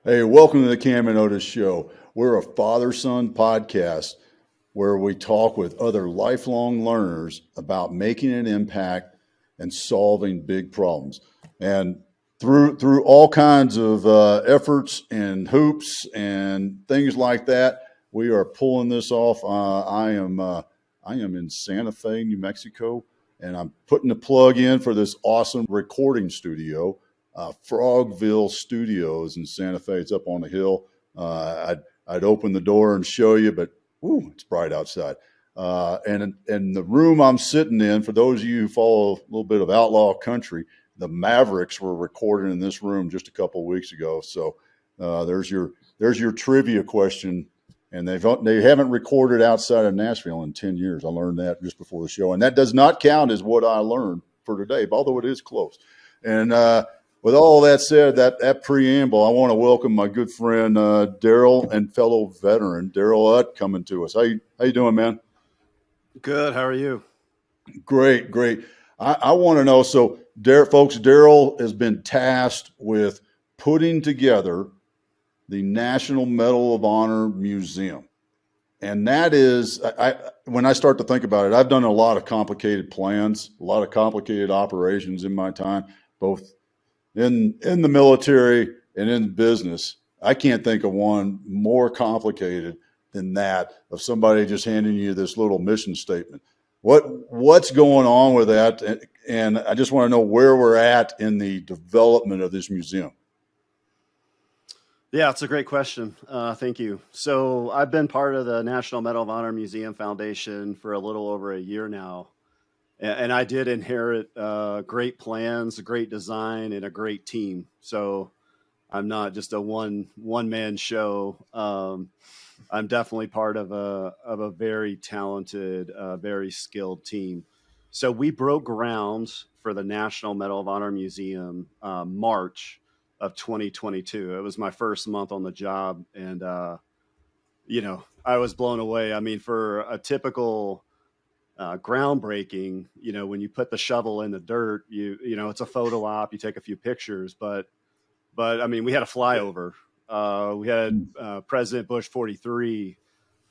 Hey, welcome to the Cam and Otis Show. We're a father-son podcast where we talk with other lifelong learners about making an impact and solving big problems. And through all kinds of efforts and hoops and things like that, we are pulling this off. I am in Santa Fe, New Mexico, and I'm putting the plug in for this awesome recording studio, Frogville Studios in Santa Fe. It's up on the hill. I'd open the door and show you, but ooh, it's bright outside. And the room I'm sitting in, for those of you who follow a little bit of outlaw country, the Mavericks were recorded in this room just a couple of weeks ago. So there's your trivia question. And they haven't recorded outside of Nashville in 10 years. I learned that just before the show. And that does not count as what I learned for today, although it is close. And with all that said, that preamble, I want to welcome my good friend Darrell and fellow veteran Darrell Utt coming to us. How you doing, man? Good. How are you? Great. I want to know. So, Darrell has been tasked with putting together the National Medal of Honor Museum. And that is, when I start to think about it, I've done a lot of complicated plans, a lot of complicated operations in my time, both in the military and in business. I can't think of one more complicated than that, of somebody just handing you this little mission statement. What's going on with that? And I just want to know where we're at in the development of this museum. Yeah, it's a great question. Thank you. So I've been part of the National Medal of Honor Museum Foundation for a little over a year now. And I did inherit great plans, a great design, and a great team. So I'm not just a one-man show. I'm definitely part of a very talented, very skilled team. So we broke ground for the National Medal of Honor Museum March of 2022. It was my first month on the job, and I was blown away. I mean, for a typical groundbreaking, when you put the shovel in the dirt, it's a photo op, you take a few pictures, but I mean, we had a flyover. We had President Bush 43.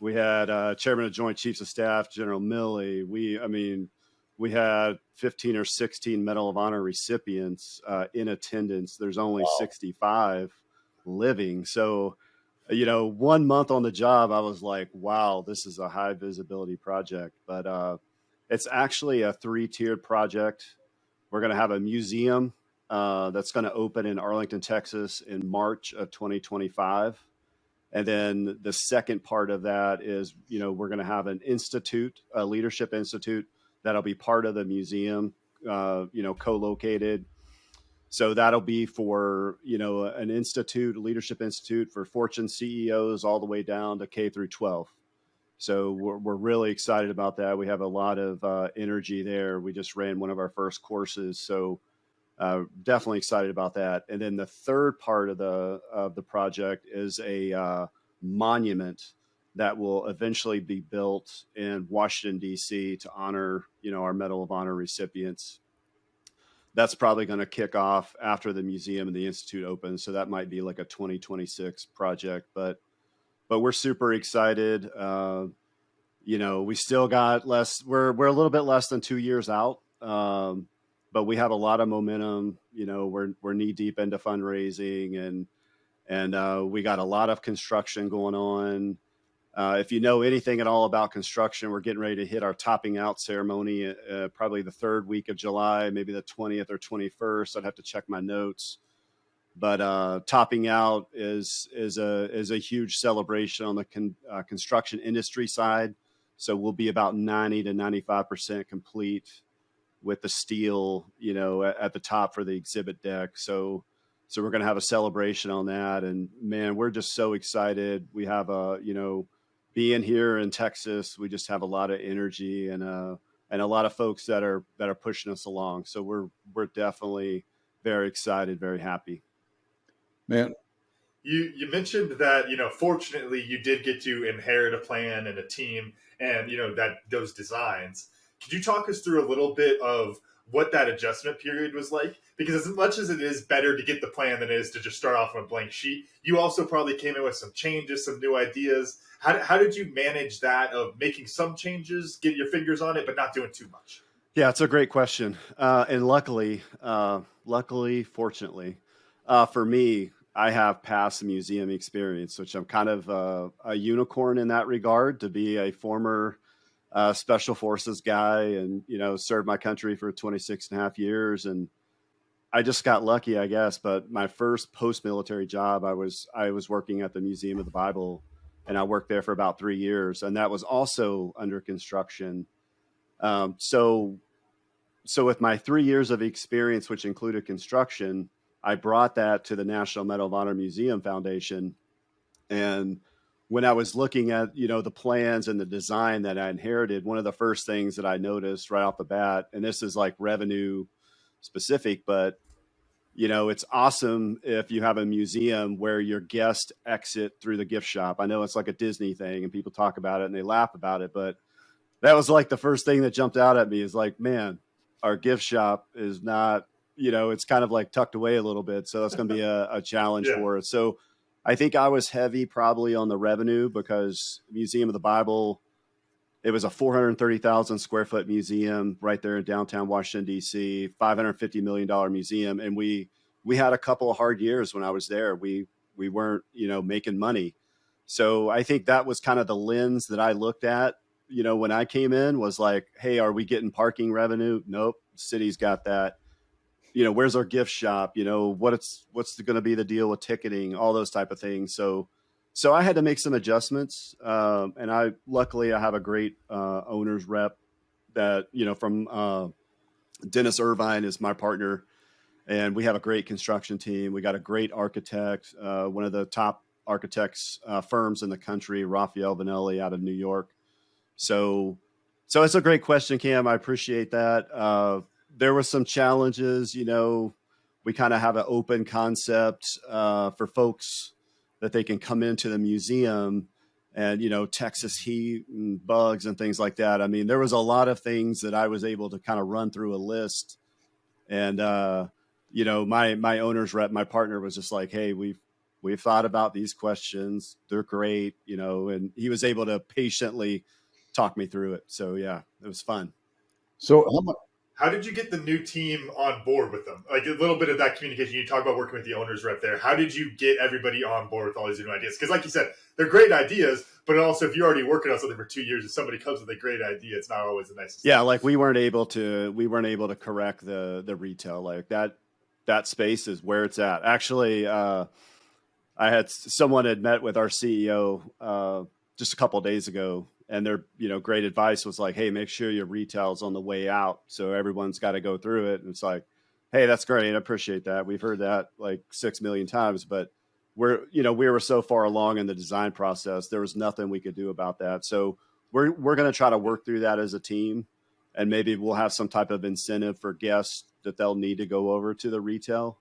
We had Chairman of Joint Chiefs of Staff, General Milley. We had 15 or 16 Medal of Honor recipients in attendance. There's only 65 living. So, 1 month on the job, I was like, wow, this is a high visibility project. But it's actually a 3-tiered project. We're going to have a museum that's going to open in Arlington, Texas in March of 2025. And then the second part of that is, we're going to have an institute, a leadership institute, that'll be part of the museum, co-located. So that'll be for, an institute, a leadership institute for Fortune CEOs all the way down to K through 12. So we're really excited about that. We have a lot of energy there. We just ran one of our first courses. So definitely excited about that. And then the third part of the project is a monument that will eventually be built in Washington, D.C. to honor, our Medal of Honor recipients. That's probably going to kick off after the museum and the institute opens. So that might be like a 2026 project, but we're super excited. We still got we're a little bit less than 2 years out. But we have a lot of momentum. We're knee deep into fundraising, and we got a lot of construction going on. If you know anything at all about construction, we're getting ready to hit our topping out ceremony, probably the third week of July, maybe the 20th or 21st. I'd have to check my notes. But topping out is a huge celebration on the construction industry side. So we'll be about 90 to 95% complete with the steel, at the top for the exhibit deck. So we're going to have a celebration on that. And man, we're just so excited. We have being here in Texas, we just have a lot of energy and a lot of folks that are pushing us along. So we're definitely very excited, very happy. Man, you mentioned that, fortunately you did get to inherit a plan and a team and, that those designs. Could you talk us through a little bit of what that adjustment period was like? Because as much as it is better to get the plan than it is to just start off on a blank sheet, you also probably came in with some changes, some new ideas. How did you manage that of making some changes, get your fingers on it, but not doing too much? Yeah, it's a great question. And luckily, fortunately, for me, I have past museum experience, which I'm kind of a unicorn in that regard, to be a former special forces guy and, served my country for 26 and a half years. And I just got lucky, I guess. But my first post-military job, I was working at the Museum of the Bible, and I worked there for about 3 years. And that was also under construction. So with my 3 years of experience, which included construction, I brought that to the National Medal of Honor Museum Foundation. And when I was looking at, the plans and the design that I inherited, one of the first things that I noticed right off the bat, and this is like revenue specific, but it's awesome if you have a museum where your guests exit through the gift shop. I know it's like a Disney thing and people talk about it and they laugh about it, but that was like the first thing that jumped out at me is like, man, our gift shop is not, it's kind of like tucked away a little bit. So that's going to be a challenge for us. So I think I was heavy probably on the revenue because Museum of the Bible, it was a 430,000 square foot museum right there in downtown Washington, D.C., $550 million museum. And we had a couple of hard years when I was there. We weren't, making money. So I think that was kind of the lens that I looked at, when I came in was like, hey, are we getting parking revenue? Nope. City's got that. Where's our gift shop? What's going to be the deal with ticketing, all those type of things. So I had to make some adjustments. And luckily I have a great owner's rep that, from Dennis Irvine is my partner. And we have a great construction team. We got a great architect, one of the top architects firms in the country, Raphael Vanelli out of New York. So it's a great question, Cam. I appreciate that. There were some challenges, we kind of have an open concept for folks that they can come into the museum and, Texas heat and bugs and things like that. I mean, there was a lot of things that I was able to kind of run through a list. And, my owner's rep, my partner was just like, hey, we've thought about these questions. They're great, and he was able to patiently talk me through it. So yeah, it was fun. So how did you get the new team on board with them? Like a little bit of that communication. You talk about working with the owner's rep there. How did you get everybody on board with all these new ideas? Because like you said, they're great ideas, but also if you're already working on something for 2 years, if somebody comes with a great idea, it's not always the nicest. Yeah. Like we weren't able to correct the retail. Like that space is where it's at. Actually, someone had met with our CEO just a couple of days ago. And their, great advice was like, hey, make sure your retail's on the way out. So everyone's got to go through it. And it's like, hey, that's great. I appreciate that. We've heard that like 6 million times, but we were so far along in the design process. There was nothing we could do about that. So we're going to try to work through that as a team. And maybe we'll have some type of incentive for guests that they'll need to go over to the retail.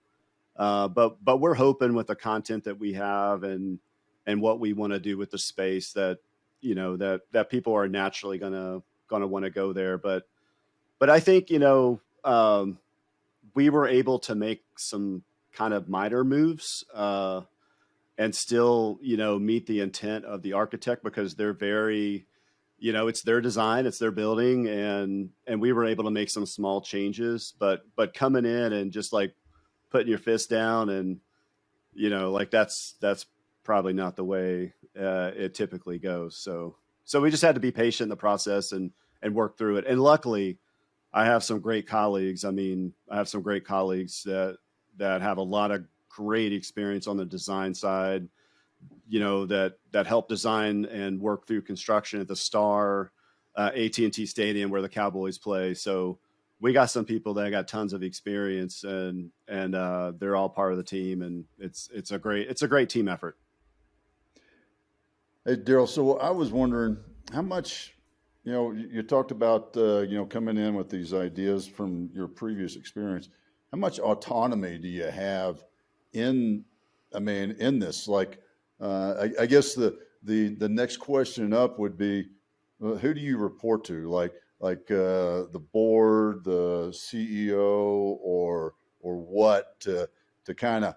But we're hoping with the content that we have and what we want to do with the space that, that people are naturally gonna want to go there. But I think, we were able to make some kind of minor moves and still, meet the intent of the architect because they're very, it's their design, it's their building. And we were able to make some small changes, but coming in and just like putting your fist down and, like that's probably not the way it typically goes. So we just had to be patient in the process and work through it. And luckily I have some great colleagues. I mean, I have some great colleagues that have a lot of great experience on the design side, that help design and work through construction at the Star, AT&T Stadium where the Cowboys play. So we got some people that got tons of experience and they're all part of the team. And it's a great team effort. Hey, Darrell, so I was wondering how much, you talked about, coming in with these ideas from your previous experience. How much autonomy do you have in this? Like, I guess the next question up would be, who do you report to? Like, like the board, the CEO, or what to kind of,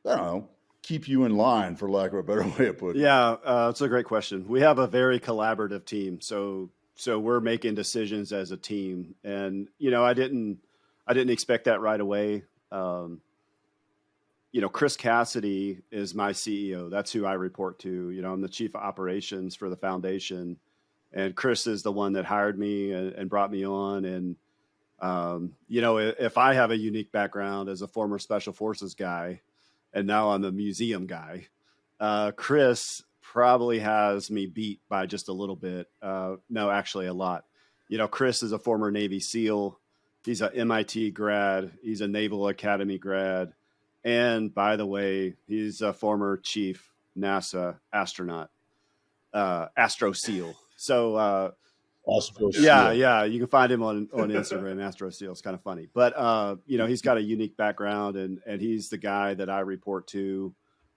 I don't know, keep you in line, for lack of a better way of putting it? Yeah, it's a great question. We have a very collaborative team, so we're making decisions as a team, and I didn't expect that right away. Chris Cassidy is my CEO. That's who I report to. I'm the chief of operations for the foundation, and Chris is the one that hired me and brought me on. And if I have a unique background as a former special forces guy, and now I'm a museum guy, Chris probably has me beat by just a little bit. No, actually a lot. Chris is a former Navy SEAL. He's an MIT grad. He's a Naval Academy grad. And by the way, he's a former chief NASA astronaut, Astro SEAL. So, Astro yeah, Seal. yeah, you can find him on Instagram, Astro SEAL. It's kind of funny, but he's got a unique background, and he's the guy that I report to.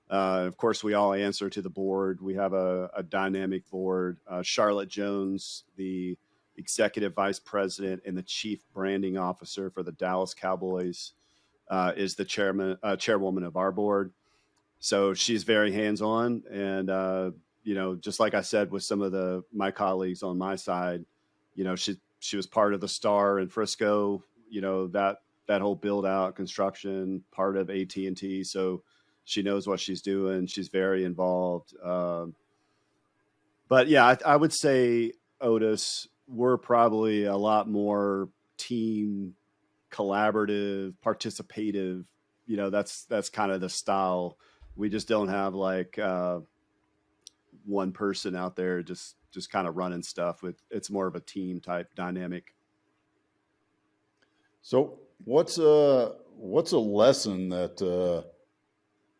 Of course, we all answer to the board. We have a dynamic board. Charlotte Jones, the executive vice president and the chief branding officer for the Dallas Cowboys, is the chairwoman of our board. So she's very hands-on, and just like I said with some of my colleagues on my side, she was part of the Star in Frisco. That whole build out, construction, part of AT&T. So she knows what she's doing. She's very involved. But yeah, I would say, Otis, we're probably a lot more team, collaborative, participative. That's kind of the style. We just don't have like one person out there just kind of running stuff. It's more of a team type dynamic. So what's a lesson that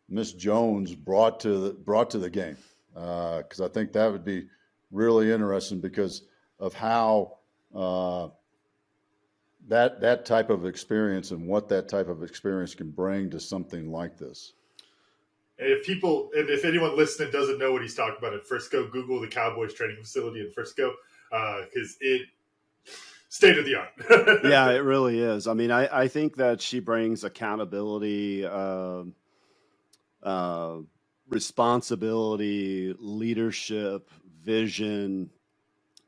Miss Jones brought to the game? Because I think that would be really interesting because of how that type of experience and what that type of experience can bring to something like this. And if anyone listening doesn't know what he's talking about in Frisco, Google the Cowboys training facility in Frisco, because it state of the art. Yeah, it really is. I mean, I think that she brings accountability, responsibility, leadership, vision.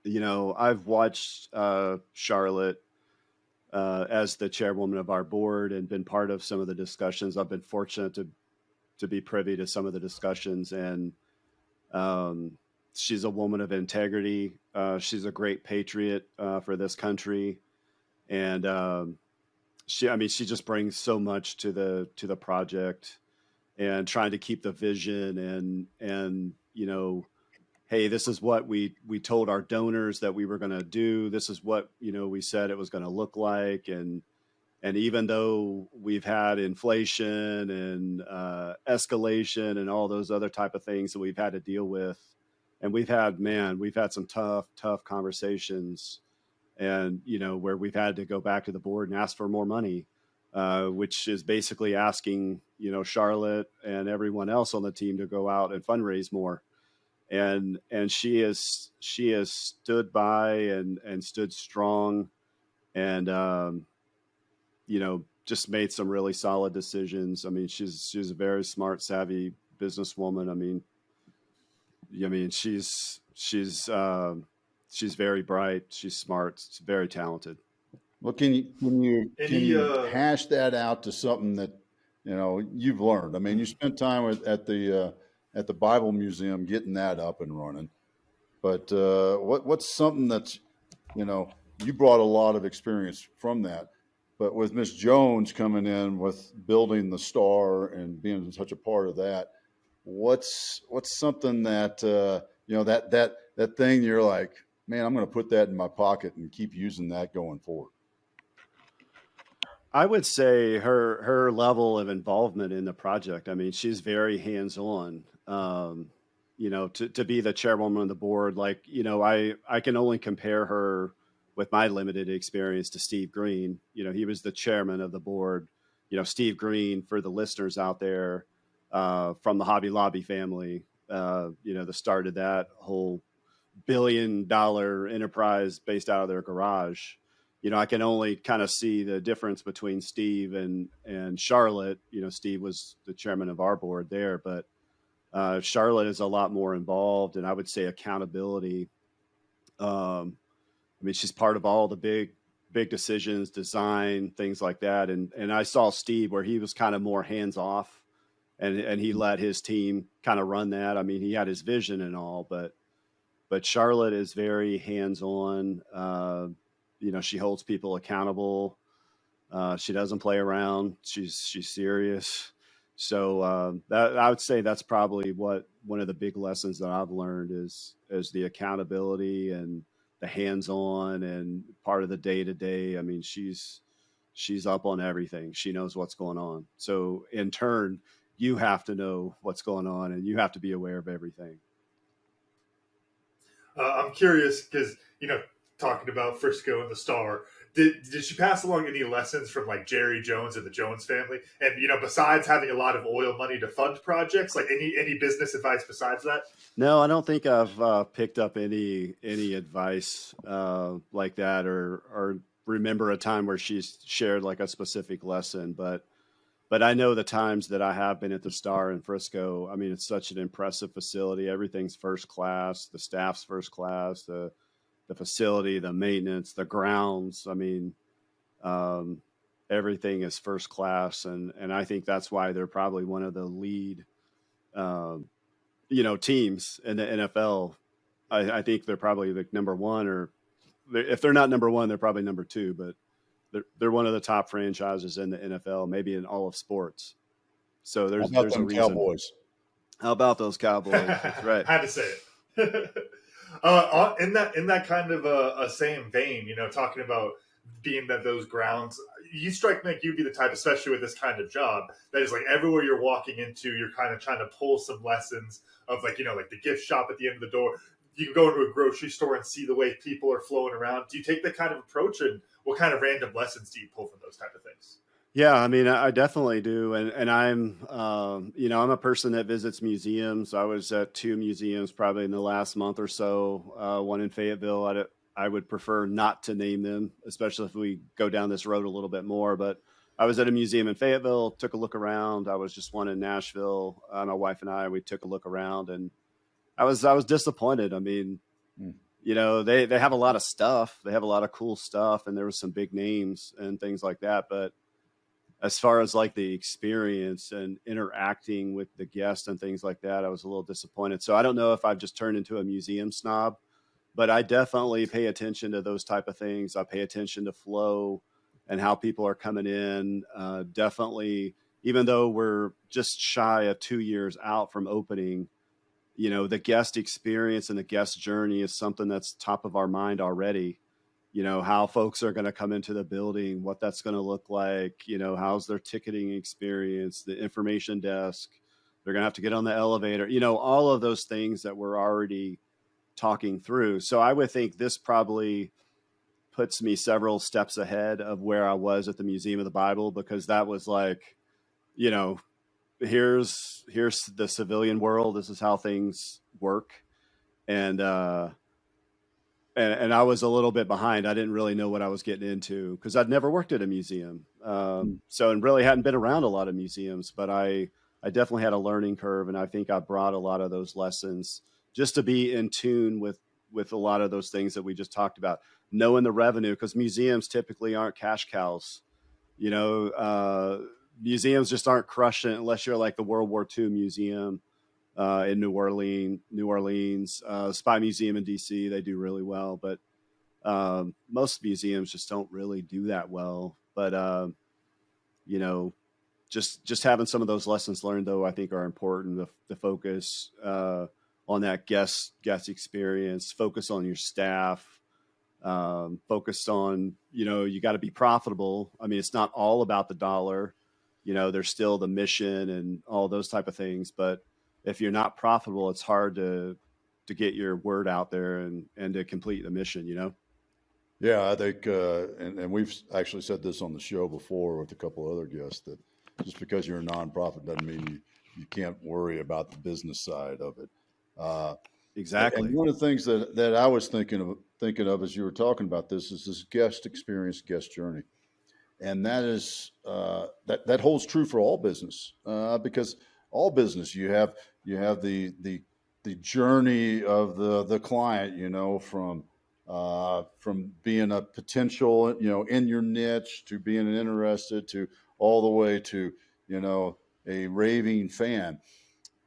I've watched Charlotte as the chairwoman of our board and been part of some of the discussions. I've been fortunate to be privy to some of the discussions, and she's a woman of integrity. She's a great patriot for this country, and she just brings so much to the project, and trying to keep the vision and hey, this is what we told our donors that we were going to do. This is what we said it was going to look like, and even though we've had inflation and escalation and all those other type of things that we've had to deal with, and we've had some tough conversations, and where we've had to go back to the board and ask for more money, which is basically asking Charlotte and everyone else on the team to go out and fundraise more. And she has stood by and stood strong, and just made some really solid decisions. I mean, she's a very smart, savvy businesswoman. I mean, she's very bright. She's smart. She's very talented. Well, can you hash that out to something that you've learned? I mean, you spent time at the Bible Museum getting that up and running, but what's something that's you brought a lot of experience from that. But with Miss Jones coming in with building the Star and being such a part of that, what's something that that thing you're like, man, I'm going to put that in my pocket and keep using that going forward? I would say her level of involvement in the project. I mean, she's very hands-on. To be the chairwoman of the board, I can only compare her with my limited experience to Steve Green. He was the chairman of the board. Steve Green, for the listeners out there, from the Hobby Lobby family, that started that whole billion-dollar enterprise based out of their garage. I can only kind of see the difference between Steve and Charlotte. Steve was the chairman of our board there, but Charlotte is a lot more involved, and I would say accountability. She's part of all the big decisions, design, things like that. And I saw Steve where he was kind of more hands off, and he let his team kind of run that. He had his vision and all, but Charlotte is very hands on. She holds people accountable. She doesn't play around. She's serious. So that I would say that's probably one of the big lessons that I've learned is the accountability and the hands-on and part of the day-to-day. She's up on everything. She knows what's going on. So in turn, you have to know what's going on and you have to be aware of everything. I'm curious because, talking about Frisco and the Star, did she pass along any lessons from like Jerry Jones and the Jones family? And, besides having a lot of oil money to fund projects, like any business advice besides that? No, I don't think I've picked up any advice like that or remember a time where she's shared like a specific lesson. But I know the times that I have been at the Star in Frisco, it's such an impressive facility. Everything's first class. The staff's first class. The facility, the maintenance, the grounds. Everything is first class. And I think that's why they're probably one of the lead, teams in the NFL. I think they're probably like number one, or if they're not number one, they're probably number two, but they're one of the top franchises in the NFL, maybe in all of sports. So there's a reason. Cowboys? How about those Cowboys? That's right. Had to say it. In that kind of a same vein, talking about being at those grounds, you strike me like you'd be the type, especially with this kind of job, that is like everywhere you're walking into, you're kind of trying to pull some lessons of like the gift shop at the end of the door. You can go into a grocery store and see the way people are flowing around. Do you take that kind of approach, and what kind of random lessons do you pull from those type of things? Yeah, I definitely do. And I'm, I'm a person that visits museums. I was at 2 museums probably in the last month or so, one in Fayetteville. I would prefer not to name them, especially if we go down this road a little bit more. But I was at a museum in Fayetteville, took a look around. I was just one in Nashville. My wife and we took a look around, and I was disappointed. They have a lot of stuff. They have a lot of cool stuff, and there was some big names and things like that. But as far as like the experience and interacting with the guests and things like that, I was a little disappointed. So I don't know if I've just turned into a museum snob, but I definitely pay attention to those type of things. I pay attention to flow and how people are coming in. Definitely, even though we're just shy of 2 years out from opening, the guest experience and the guest journey is something that's top of our mind already. How folks are going to come into the building, what that's going to look like, how's their ticketing experience, the information desk, they're going to have to get on the elevator, all of those things that we're already talking through. So I would think this probably puts me several steps ahead of where I was at the Museum of the Bible, because that was like, here's the civilian world. This is how things work. And I was a little bit behind. I didn't really know what I was getting into because I'd never worked at a museum. And really hadn't been around a lot of museums, but I definitely had a learning curve. And I think I brought a lot of those lessons just to be in tune with a lot of those things that we just talked about, knowing the revenue, because museums typically aren't cash cows. Museums just aren't crushing it unless you're like the World War II museum in New Orleans, Spy Museum in DC. They do really well, but most museums just don't really do that well. But just having some of those lessons learned, though, I think are important. The focus on that guest experience, focus on your staff, focus on, you got to be profitable. It's not all about the dollar. There's still the mission and all those type of things, but if you're not profitable, it's hard to get your word out there and to complete the mission, Yeah, I think, and we've actually said this on the show before with a couple of other guests, that just because you're a nonprofit doesn't mean you can't worry about the business side of it. Exactly. And one of the things that I was thinking of as you were talking about this is this guest experience, guest journey, and that is that holds true for all business, because all business you have the journey of the client, from being a potential, in your niche, to being interested, to all the way to, a raving fan.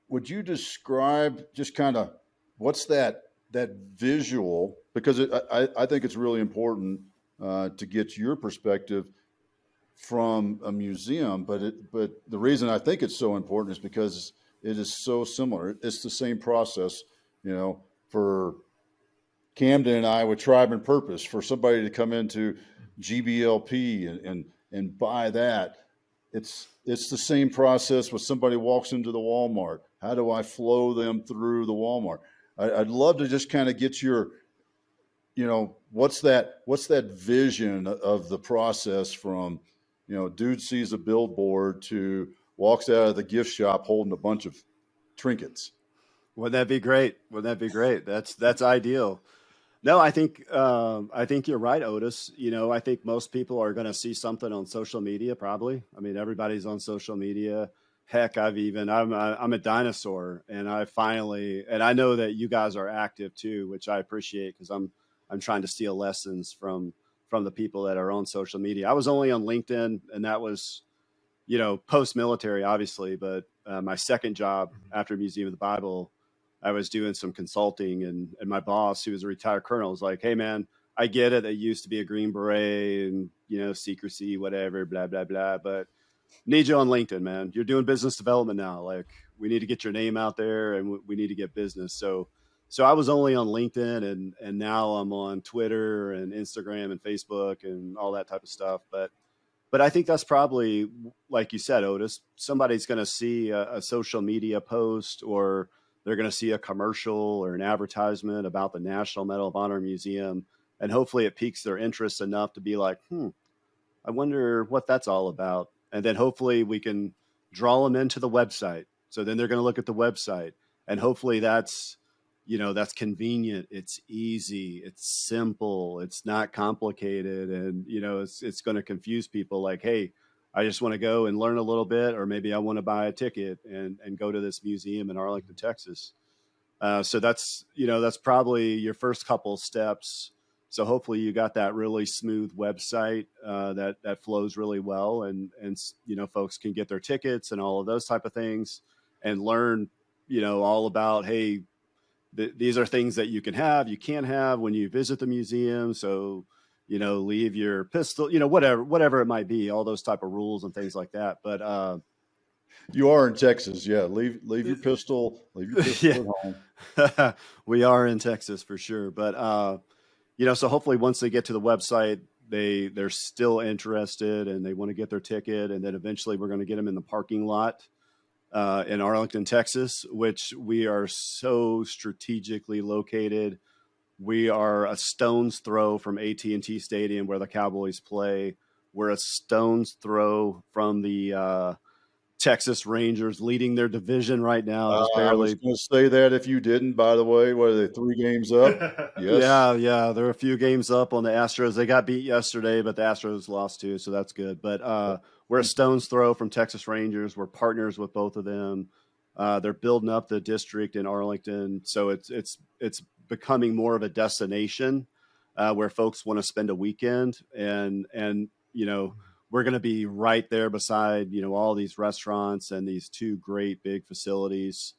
Would you describe just kind of what's that visual? Because I think it's really important to get your perspective from a museum, but the reason I think it's so important is because it is so similar. It's the same process, for Camden and I with Tribe and Purpose, for somebody to come into GBLP and buy that. It's the same process when somebody walks into the Walmart. How do I flow them through the Walmart? I'd love to just kind of get your, what's that vision of the process from, dude sees a billboard to walks out of the gift shop holding a bunch of trinkets. Wouldn't that be great? Wouldn't that be great? That's ideal. No, I think you're right, Otis. I think most people are going to see something on social media. Probably. I mean, everybody's on social media. Heck, I'm a dinosaur, and I know that you guys are active too, which I appreciate, because I'm trying to steal lessons from the people that are on social media. I was only on LinkedIn, and that was, post military, obviously, but my second job after Museum of the Bible, I was doing some consulting, and my boss, who was a retired colonel, was like, "Hey, man, I get it. It used to be a Green Beret and, secrecy, whatever, blah, blah, blah. But need you on LinkedIn, man. You're doing business development now. Like, we need to get your name out there, and we need to get business." So I was only on LinkedIn, and now I'm on Twitter and Instagram and Facebook and all that type of stuff. But I think that's probably, like you said, Otis, somebody's going to see a social media post, or they're going to see a commercial or an advertisement about the National Medal of Honor Museum. And hopefully it piques their interest enough to be like, I wonder what that's all about. And then hopefully we can draw them into the website. So then they're going to look at the website, and hopefully that's convenient. It's easy. It's simple. It's not complicated. And, it's going to confuse people like, hey, I just want to go and learn a little bit, or maybe I want to buy a ticket and go to this museum in Arlington, Texas. So that's probably your first couple steps. So hopefully you got that really smooth website that flows really well, and folks can get their tickets and all of those type of things, and learn all about, hey, these are things that you can't have when you visit the museum. So leave your pistol, whatever it might be, all those type of rules and things like that. But You are in Texas, yeah. Leave your pistol. Leave your pistol at home. we are in Texas for sure. But so hopefully once they get to the website, they're still interested and they want to get their ticket, and then eventually we're going to get them in the parking lot in Arlington, Texas, which we are so strategically located. We are a stone's throw from AT&T Stadium, where the Cowboys play. We're a stone's throw from the Texas Rangers, leading their division right now. Just barely. I was going to say that if you didn't, by the way. What are they, 3 games up? Yes. Yeah. They're a few games up on the Astros. They got beat yesterday, but the Astros lost too, so that's good. But we're a stone's throw from Texas Rangers. We're partners with both of them. They're building up the district in Arlington, so it's becoming more of a destination where folks want to spend a weekend, and we're going to be right there beside all these restaurants and these 2 great big facilities.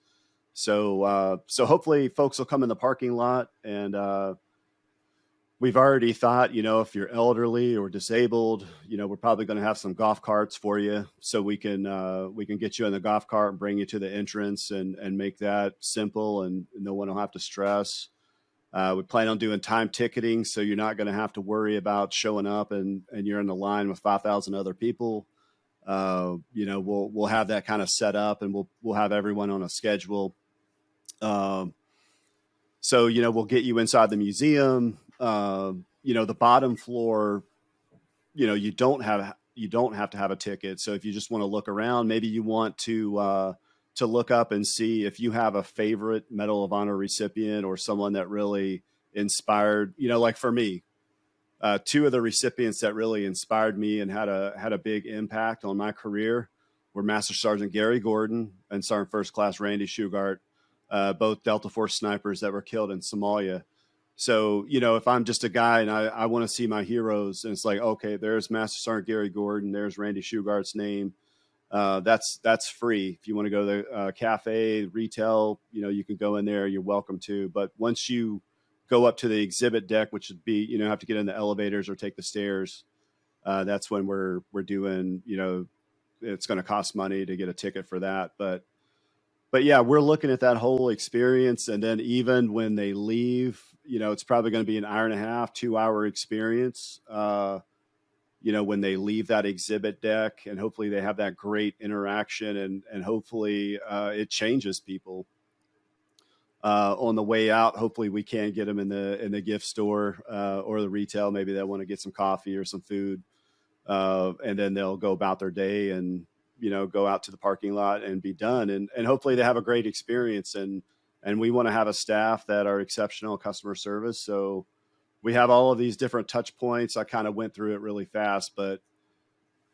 So hopefully folks will come in the parking lot, and we've already thought, if you're elderly or disabled, we're probably going to have some golf carts for you, so we can get you in the golf cart and bring you to the entrance and make that simple, and no one will have to stress. We plan on doing time ticketing, so you're not going to have to worry about showing up and you're in the line with 5,000 other people. We'll have that kind of set up, and we'll have everyone on a schedule. So we'll get you inside the museum. The bottom floor, you don't have to have a ticket. So if you just want to look around, maybe you want to to look up and see if you have a favorite Medal of Honor recipient or someone that really inspired, like for me, two of the recipients that really inspired me and had a big impact on my career were Master Sergeant Gary Gordon and Sergeant First Class Randy Shugart, both Delta Force snipers that were killed in Somalia. So, if I'm just a guy and I want to see my heroes, and it's like, okay, there's Master Sergeant Gary Gordon, there's Randy Shugart's name. That's free. If you want to go to the cafe, retail, you can go in there, you're welcome to. But once you go up to the exhibit deck, which would be, have to get in the elevators or take the stairs, that's when we're doing, it's going to cost money to get a ticket for that. But yeah, we're looking at that whole experience. And then even when they leave, it's probably going to be an hour and a half, 2-hour experience, when they leave that exhibit deck, and hopefully they have that great interaction, and hopefully it changes people. On the way out, hopefully we can get them in the gift store or the retail. Maybe they want to get some coffee or some food, and then they'll go about their day and go out to the parking lot and be done. And hopefully they have a great experience. And we want to have a staff that are exceptional customer service. So we have all of these different touch points. I kind of went through it really fast, but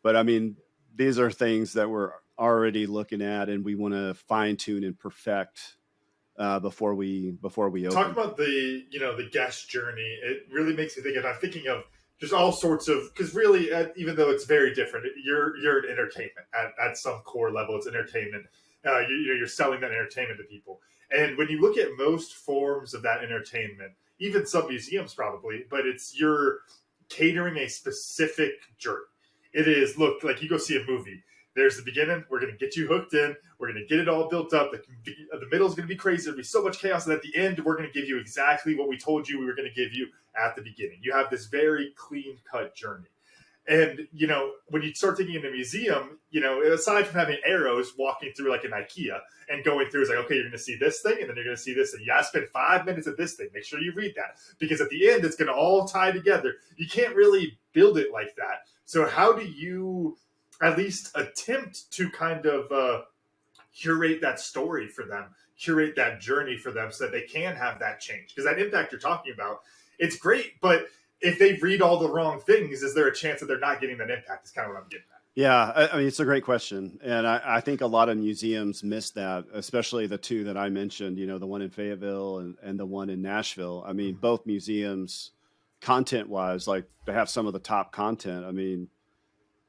I mean, these are things that we're already looking at, and we want to fine tune and perfect before we open. Talk about the guest journey. It really makes me think, and I'm thinking of just all sorts of, because really, even though it's very different, you're an entertainment at some core level. It's entertainment. You're selling that entertainment to people, and when you look at most forms of that entertainment, even some museums probably, but you're catering a specific journey. It is, look, like you go see a movie. There's the beginning. We're going to get you hooked in. We're going to get it all built up. The middle is going to be crazy. There'll be so much chaos. And at the end, we're going to give you exactly what we told you we were going to give you at the beginning. You have this very clean-cut journey. And, when you start thinking in a museum, aside from having arrows walking through like an IKEA and going through, it's like, okay, you're going to see this thing, and then you're going to see this, and you got to spend 5 minutes at this thing. Make sure you read that. Because at the end, it's going to all tie together. You can't really build it like that. So how do you at least attempt to kind of curate that story for them, curate that journey for them so that they can have that change? Because that impact you're talking about, it's great, but if they read all the wrong things, is there a chance that they're not getting that impact? Is kind of what I'm getting at. Yeah, I mean, it's a great question. And I think a lot of museums miss that, especially the two that I mentioned, the one in Fayetteville and the one in Nashville. I mean, both museums, content-wise, like they have some of the top content. I mean,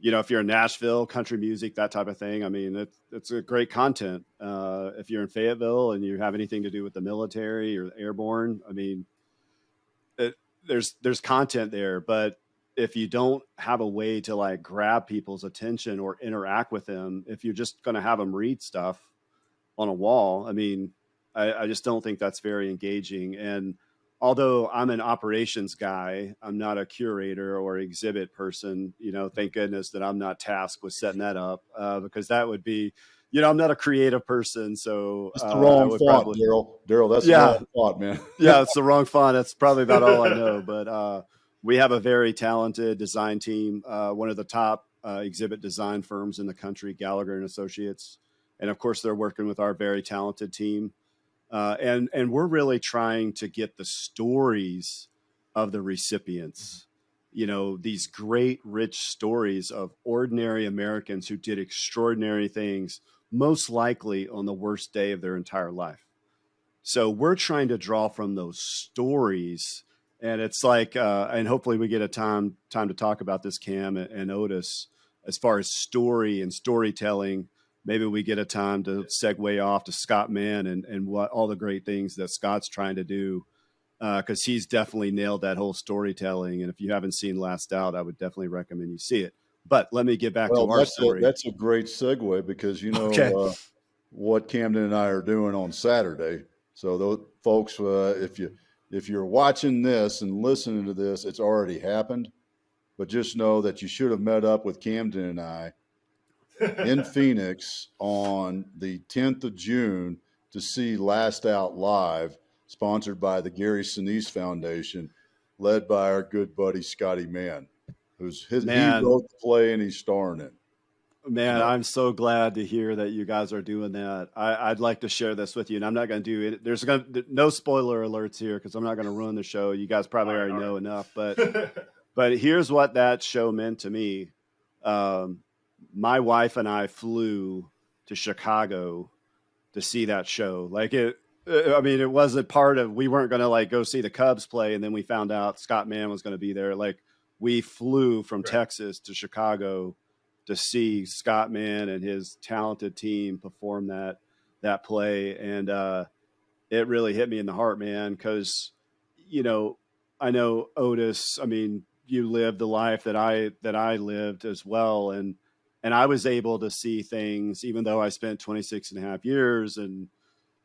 if you're in Nashville, country music, that type of thing, I mean, it's a great content. If you're in Fayetteville and you have anything to do with the military or airborne, I mean, there's content there. But if you don't have a way to like grab people's attention or interact with them, if you're just going to have them read stuff on a wall, I mean, I just don't think that's very engaging. And although I'm an operations guy, I'm not a curator or exhibit person. Thank goodness that I'm not tasked with setting that up because that would be, I'm not a creative person. So that's the wrong font, Darrell. That's the wrong font, man. Yeah, it's the wrong font. That's probably about all I know. But we have a very talented design team, one of the top exhibit design firms in the country, Gallagher and Associates. And of course, they're working with our very talented team. And we're really trying to get the stories of the recipients, these great, rich stories of ordinary Americans who did extraordinary things, most likely on the worst day of their entire life. So we're trying to draw from those stories. And it's like, and hopefully we get a time to talk about this, Cam and Otis, as far as story and storytelling. Maybe we get a time to segue off to Scott Mann and what all the great things that Scott's trying to do, because he's definitely nailed that whole storytelling. And if you haven't seen Last Out, I would definitely recommend you see it. But let me get back to our story. That's a great segue because what Camden and I are doing on Saturday. So those folks, if you're watching this and listening to this, it's already happened. But just know that you should have met up with Camden and I in Phoenix on the 10th of June to see Last Out live, sponsored by the Gary Sinise Foundation, led by our good buddy Scotty Mann, he wrote the play and he's starring in. Man, I'm so glad to hear that you guys are doing that. I'd like to share this with you, and I'm not going to do it. There's no spoiler alerts here because I'm not going to ruin the show. You guys probably already know enough, but here's what that show meant to me. My wife and I flew to Chicago to see that show. Like it wasn't part of, we weren't going to like go see the Cubs play. And then we found out Scott Mann was going to be there. Like we flew from Texas to Chicago to see Scott Mann and his talented team perform that play. And it really hit me in the heart, man. Cause I know Otis, you lived the life that I lived as well. And I was able to see things, even though I spent 26 and a half years and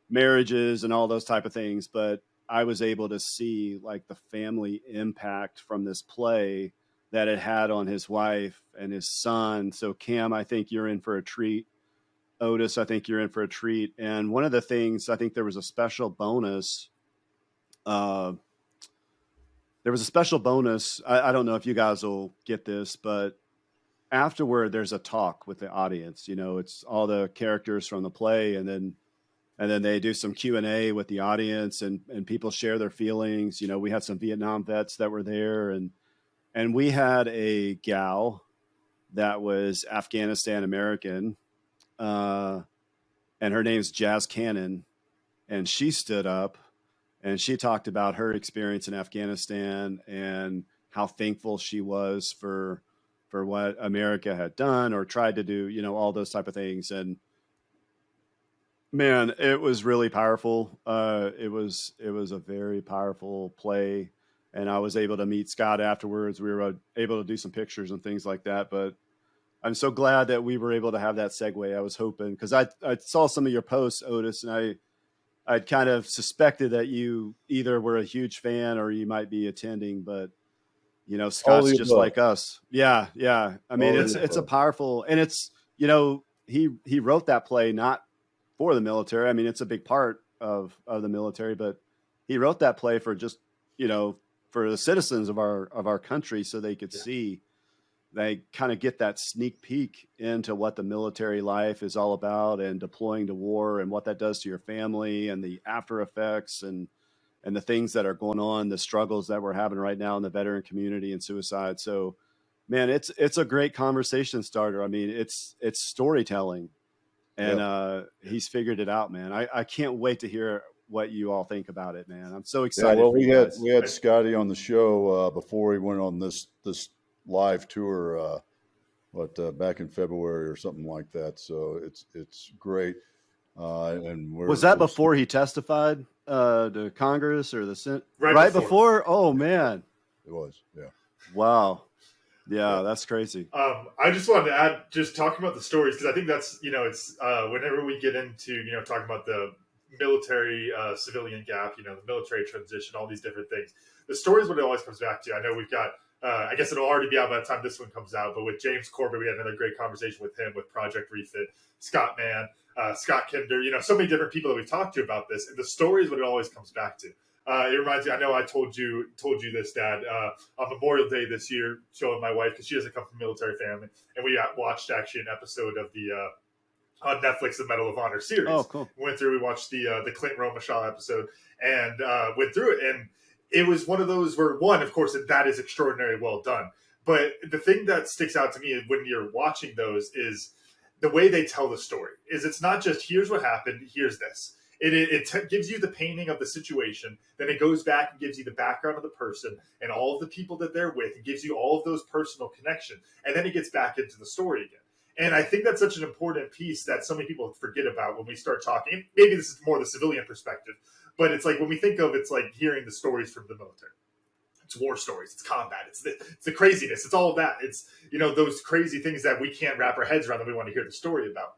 marriages and all those type of things. But I was able to see like the family impact from this play that it had on his wife and his son. So Cam, I think you're in for a treat. Otis, I think you're in for a treat. And one of the things, I think there was a special bonus. I don't know if you guys will get this, but afterward, there's a talk with the audience. It's all the characters from the play, and then they do some Q&A with the audience, and people share their feelings. We had some Vietnam vets that were there, and we had a gal that was Afghanistan American, and her name's Jazz Cannon, and she stood up and she talked about her experience in Afghanistan and how thankful she was for what America had done or tried to do, all those type of things. And man, it was really powerful. It was a very powerful play. And I was able to meet Scott afterwards. We were able to do some pictures and things like that. But I'm so glad that we were able to have that segue. I was hoping, because I saw some of your posts, Otis, and I'd kind of suspected that you either were a huge fan or you might be attending, but Scott's just like us. Yeah. Yeah. It's a powerful, and it's, he wrote that play, not for the military. It's a big part of the military, but he wrote that play for just, for the citizens of our country, so they could see, they kind of get that sneak peek into what the military life is all about and deploying to war and what that does to your family and the after effects and the things that are going on, the struggles that we're having right now in the veteran community and suicide. So, man, it's a great conversation starter. It's storytelling, and he's figured it out, man. I can't wait to hear what you all think about it, man. I'm so excited. Yeah, well, we had Scotty on the show before he went on this live tour, back in February or something like that. So it's great. And was that before he testified to Congress or the Senate? Right before? Oh man, it was. Yeah. Wow. Yeah, that's crazy. I just wanted to add, just talking about the stories, because I think that's, it's whenever we get into, talking about the military civilian gap, the military transition, all these different things, the stories, what it always comes back to. I know we've got, I guess it'll already be out by the time this one comes out, but with James Corbett, we had another great conversation with him, with Project Refit, Scott Mann, Scott Kinder, so many different people that we've talked to about this, and the story is what it always comes back to. It reminds me, I know I told you this, Dad, on Memorial Day this year, showing my wife, because she doesn't come from a military family, and we watched actually an episode of the on Netflix, the Medal of Honor series. Oh, cool. We watched the Clint Romashal episode, and went through it, and it was one of those where, one, of course, that is extraordinarily well done, but the thing that sticks out to me when you're watching those is the way they tell the story. Is it's not just, here's what happened, here's this. It gives you the painting of the situation, then it goes back and gives you the background of the person and all of the people that they're with. It gives you all of those personal connections, and then it gets back into the story again. And I think that's such an important piece that so many people forget about when we start talking. Maybe this is more the civilian perspective, but it's like when we think of, it's like hearing the stories from the military. It's war stories, it's combat, it's the craziness, it's all of that. It's, those crazy things that we can't wrap our heads around that we want to hear the story about.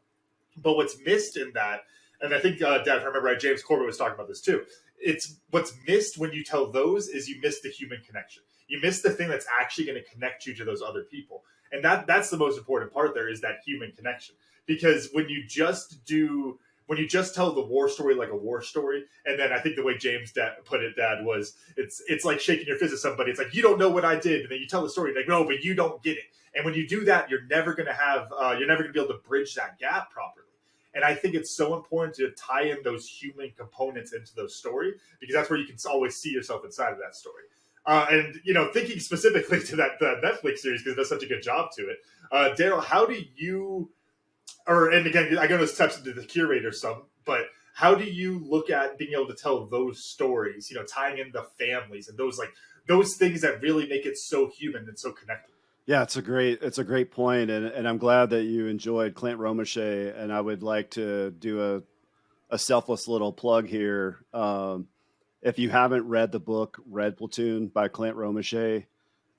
But what's missed in that, and I think, Dad, if I remember right, James Corbett was talking about this too. It's what's missed when you tell those is you miss the human connection. You miss the thing that's actually going to connect you to those other people. And that's the most important part there, is that human connection. Because when you just do when you just tell the war story like a war story, and then I think the way James put it, Dad, was it's like shaking your fist at somebody. It's like, you don't know what I did, and then you tell the story like, no, but you don't get it. And when you do that, you're never going to be able to bridge that gap properly. And I think it's so important to tie in those human components into those stories, because that's where you can always see yourself inside of that story. And thinking specifically to that Netflix series, because it does such a good job to it, Darrell, how do you? And again, I know this taps into the curator some, but how do you look at being able to tell those stories, tying in the families and those things that really make it so human and so connected? Yeah, it's a great point, and I'm glad that you enjoyed Clint Romeshay, and I would like to do a selfless little plug here. If you haven't read the book Red Platoon by Clint Romeshay,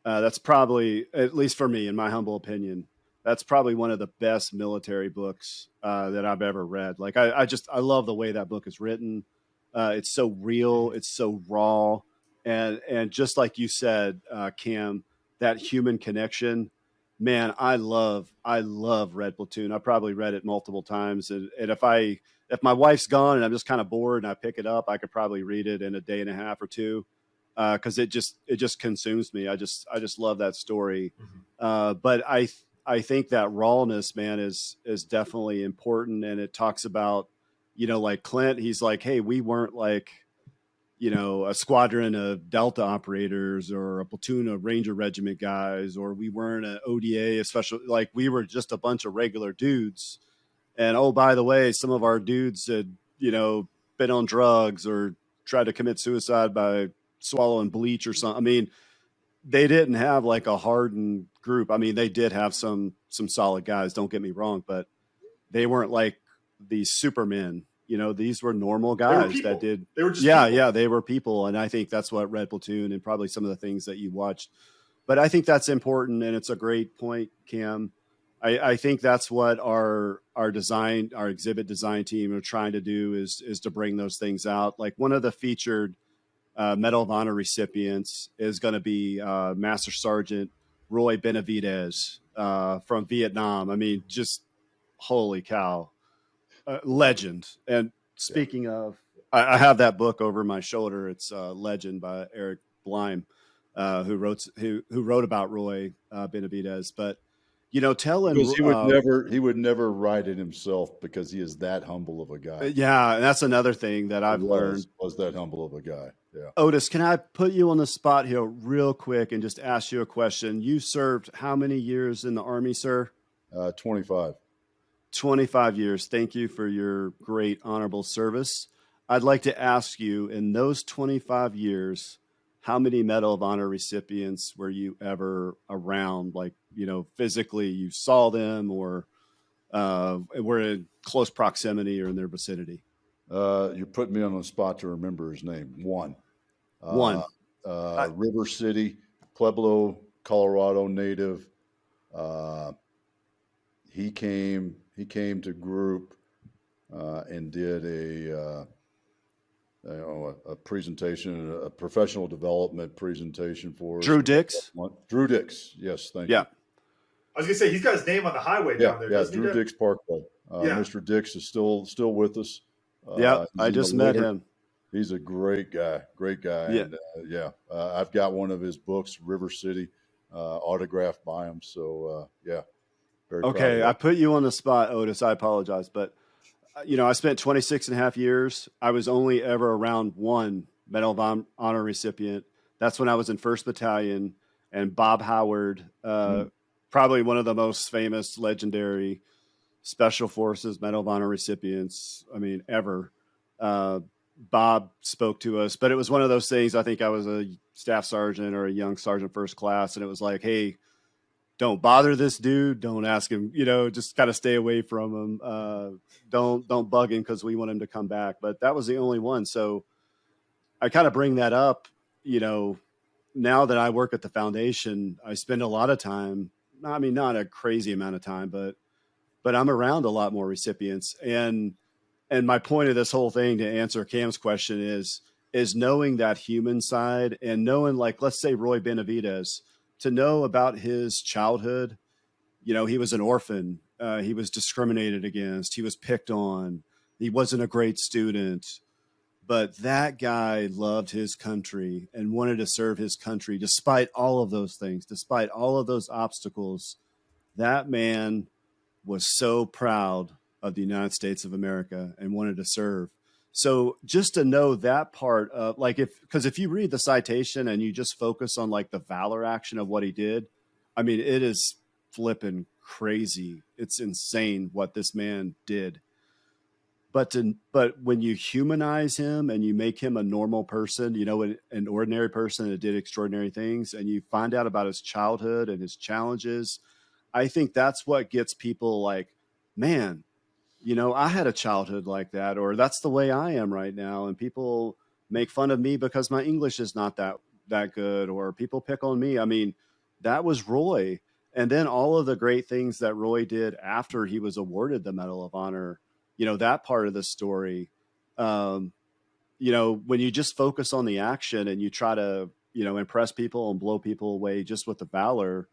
that's probably, at least for me, in my humble opinion, that's probably one of the best military books that I've ever read. Like I love the way that book is written. It's so real, it's so raw, and just like you said, Cam, that human connection, man, I love Red Platoon. I probably read it multiple times, and if my wife's gone and I'm just kind of bored and I pick it up, I could probably read it in a day and a half or two, because it just consumes me. I just love that story. But I think that rawness, man, is definitely important, and it talks about, like Clint, he's like, hey, we weren't like, a squadron of Delta operators or a platoon of Ranger Regiment guys, or we weren't an ODA, especially, like we were just a bunch of regular dudes. And oh, by the way, some of our dudes had, been on drugs or tried to commit suicide by swallowing bleach or something. I mean, they didn't have like a hardened group. I mean, they did have some solid guys, don't get me wrong, but they weren't like these supermen. These were normal guys that did. They were just people. They were people. And I think that's what Red Platoon and probably some of the things that you watched. But I think that's important, and it's a great point, Cam. I think that's what our exhibit design team are trying to do is to bring those things out. Like one of the featured Medal of Honor recipients is going to be Master Sergeant Roy Benavidez from Vietnam. I mean, just holy cow, legend. And speaking of, I have that book over my shoulder. It's Legend by Eric Blime, who wrote about Roy Benavidez. But telling because he would never write it himself, because he is that humble of a guy. Yeah, and that's another thing that I've learned. Was that humble of a guy. Yeah. Otis, can I put you on the spot here real quick and just ask you a question? You served how many years in the Army, sir? 25. 25 years. Thank you for your great honorable service. I'd like to ask you, in those 25 years, how many Medal of Honor recipients were you ever around? Like, physically you saw them, or were in close proximity or in their vicinity? You're putting me on the spot to remember his name. One. River City, Pueblo, Colorado native. He came to group and did a presentation, a professional development presentation for us. Drew Dix? Drew Dix, yes, thank you. I was gonna say, he's got his name on the highway down there. Yeah, Drew Dix Parkway. Mr. Dix is still with us. I just met him. He's a great guy. Yeah. And, I've got one of his books, River City, autographed by him. So, very okay. I put you on the spot, Otis. I apologize. But, I spent 26 and a half years. I was only ever around one Medal of Honor recipient. That's when I was in 1st Battalion, and Bob Howard, probably one of the most famous, legendary Special Forces Medal of Honor recipients, ever. Bob spoke to us, but it was one of those things. I think I was a staff sergeant or a young sergeant first class, and it was like, hey, don't bother this dude. Don't ask him, just kind of stay away from him. Don't bug him, because we want him to come back. But that was the only one. So I kind of bring that up, now that I work at the foundation, I spend a lot of time, not a crazy amount of time, but I'm around a lot more recipients. And my point of this whole thing, to answer Cam's question, is knowing that human side, and knowing, like, let's say Roy Benavidez, to know about his childhood. He was an orphan. He was discriminated against. He was picked on. He wasn't a great student, but that guy loved his country and wanted to serve his country despite all of those things, despite all of those obstacles. That man was so proud of the United States of America and wanted to serve. So just to know that part of like, because if you read the citation and you just focus on like the valor action of what he did, I mean, it is flipping crazy. It's insane what this man did. But when you humanize him and you make him a normal person, an ordinary person that did extraordinary things, and you find out about his childhood and his challenges, I think that's what gets people like, man, I had a childhood like that, or that's the way I am right now. And people make fun of me because my English is not that good, or people pick on me. I mean, that was Roy. And then all of the great things that Roy did after he was awarded the Medal of Honor, that part of the story, when you just focus on the action and you try to, impress people and blow people away just with the valor.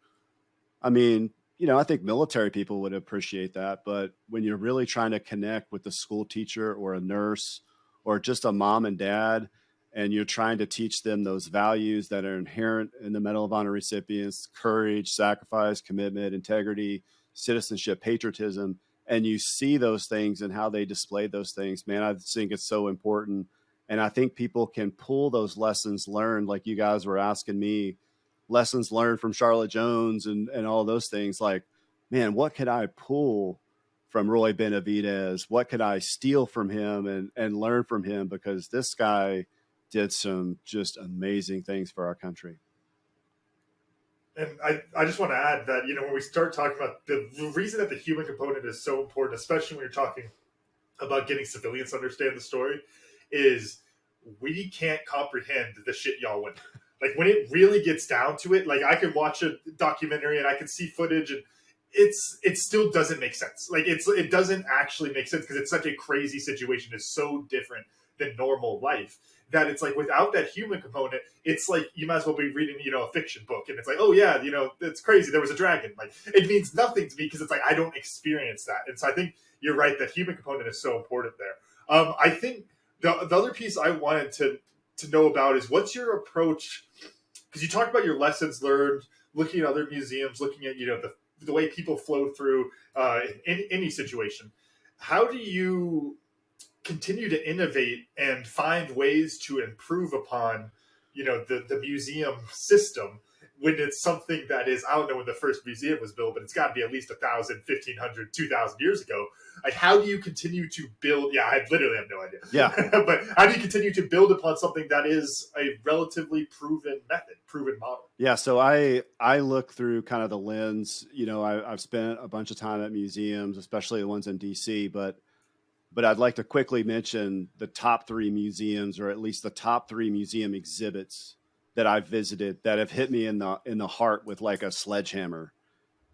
I mean, I think military people would appreciate that. But when you're really trying to connect with a school teacher or a nurse or just a mom and dad, and you're trying to teach them those values that are inherent in the Medal of Honor recipients: courage, sacrifice, commitment, integrity, citizenship, patriotism, and you see those things and how they displayed those things, man, I think it's so important. And I think people can pull those lessons learned, like you guys were asking me, lessons learned from Charlotte Jones and all those things. Like, man, what could I pull from Roy Benavidez? What could I steal from him and learn from him? Because this guy did some just amazing things for our country. And I just want to add that, when we start talking about the reason that the human component is so important, especially when you're talking about getting civilians to understand the story, is we can't comprehend the shit y'all went through. Like, when it really gets down to it, like, I can watch a documentary and I can see footage and it still doesn't make sense. Like, it doesn't actually make sense because it's such a crazy situation. It's so different than normal life that it's like, without that human component, it's like you might as well be reading, a fiction book. And it's like, oh yeah, it's crazy. There was a dragon. Like, it means nothing to me because it's like, I don't experience that. And so I think you're right. That human component is so important there. I think the other piece I wanted to know about is, what's your approach? Because you talked about your lessons learned, looking at other museums, looking at, the way people flow through in any situation. How do you continue to innovate and find ways to improve upon, the museum system when it's something that is, I don't know when the first museum was built, but it's got to be at least 1,000, 1,500, 2,000 years ago. Like, how do you continue to build? Yeah, I literally have no idea. Yeah. But how do you continue to build upon something that is a relatively proven method, proven model? Yeah. So I look through kind of the lens, I've spent a bunch of time at museums, especially the ones in DC, but I'd like to quickly mention the top 3 museums, or at least the top 3 museum exhibits that I've visited that have hit me in the heart with like a sledgehammer.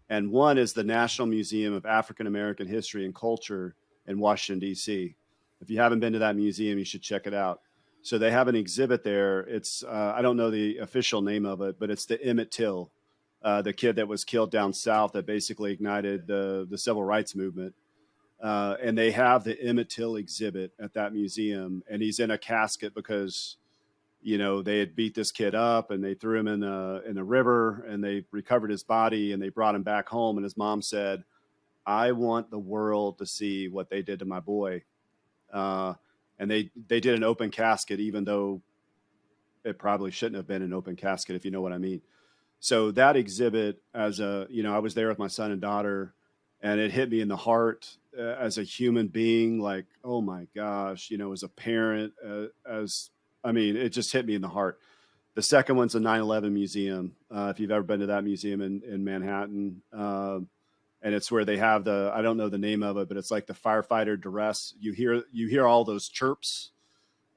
And one is the National Museum of African American History and Culture in Washington, D.C. If you haven't been to that museum, you should check it out. So they have an exhibit there. It's I don't know the official name of it, but it's the Emmett Till, the kid that was killed down south that basically ignited the civil rights movement. And they have the Emmett Till exhibit at that museum, and he's in a casket because, they had beat this kid up and they threw him in the river, and they recovered his body and they brought him back home. And his mom said, "I want the world to see what they did to my boy." And they did an open casket, even though it probably shouldn't have been an open casket, if you know what I mean. So that exhibit, I was there with my son and daughter, and it hit me in the heart as a human being. Like, oh my gosh, as a parent, it just hit me in the heart. The second one's the 9/11 Museum. If you've ever been to that museum in Manhattan, and it's where they have I don't know the name of it, but it's like the firefighter duress. You hear all those chirps,